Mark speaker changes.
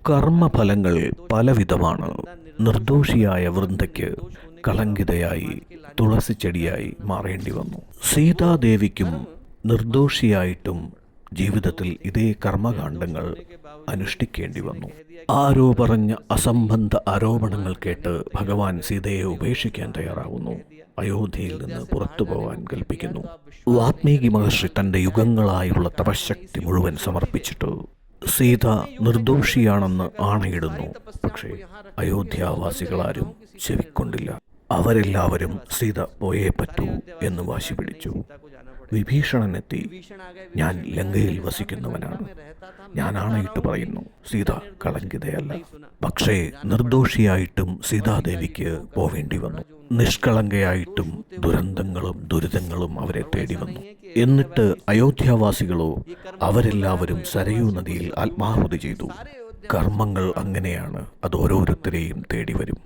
Speaker 1: കർമ്മഫലങ്ങൾ പലവിധമാണ്. നിർദോഷിയായ വൃന്ദയ്ക്ക് കളങ്കിതയായി തുളസിച്ചെടിയായി മാറേണ്ടി വന്നു. സീതാദേവിക്കും നിർദോഷിയായിട്ടും ജീവിതത്തിൽ ഇതേ കർമ്മകാണ്ഡങ്ങൾ അനുഷ്ഠിക്കേണ്ടി വന്നു. ആരോ പറഞ്ഞ അസംബന്ധ ആരോപണങ്ങൾ കേട്ട് ഭഗവാൻ സീതയെ ഉപേക്ഷിക്കാൻ തയ്യാറാവുന്നു. അയോധ്യയിൽ നിന്ന് പുറത്തു പോവാൻ കൽപ്പിക്കുന്നു. വാത്മീകി മഹർഷി തൻ്റെ യുഗങ്ങളായുള്ള തപശക്തി മുഴുവൻ സമർപ്പിച്ചിട്ട് സീത നിർദോഷിയാണെന്ന് ആണയിടുന്നു. പക്ഷേ അയോധ്യാവാസികളാരും ചെവിക്കൊണ്ടില്ല. അവരെല്ലാവരും സീത പോയേ പറ്റൂ എന്ന് വാശി പിടിച്ചു. വിഭീഷണനെത്തി, ഞാൻ ലങ്കയിൽ വസിക്കുന്നവനാണ്, ഞാൻ ആണയിട്ട് പറയുന്നു, സീത കളങ്കിതയല്ല. പക്ഷേ നിർദോഷിയായിട്ടും സീതാദേവിക്ക് പോവേണ്ടി വന്നു. നിഷ്കളങ്കയായിട്ടും ദുരന്തങ്ങളും ദുരിതങ്ങളും അവരെ തേടി വന്നു. എന്നിട്ട് അയോധ്യാവാസികളോ അവരെല്ലാവരും സരയൂ നദിയിൽ ആത്മാഹുതി ചെയ്തു. കർമ്മങ്ങൾ അങ്ങനെയാണ്, അത് ഓരോരുത്തരെയും തേടി വരും.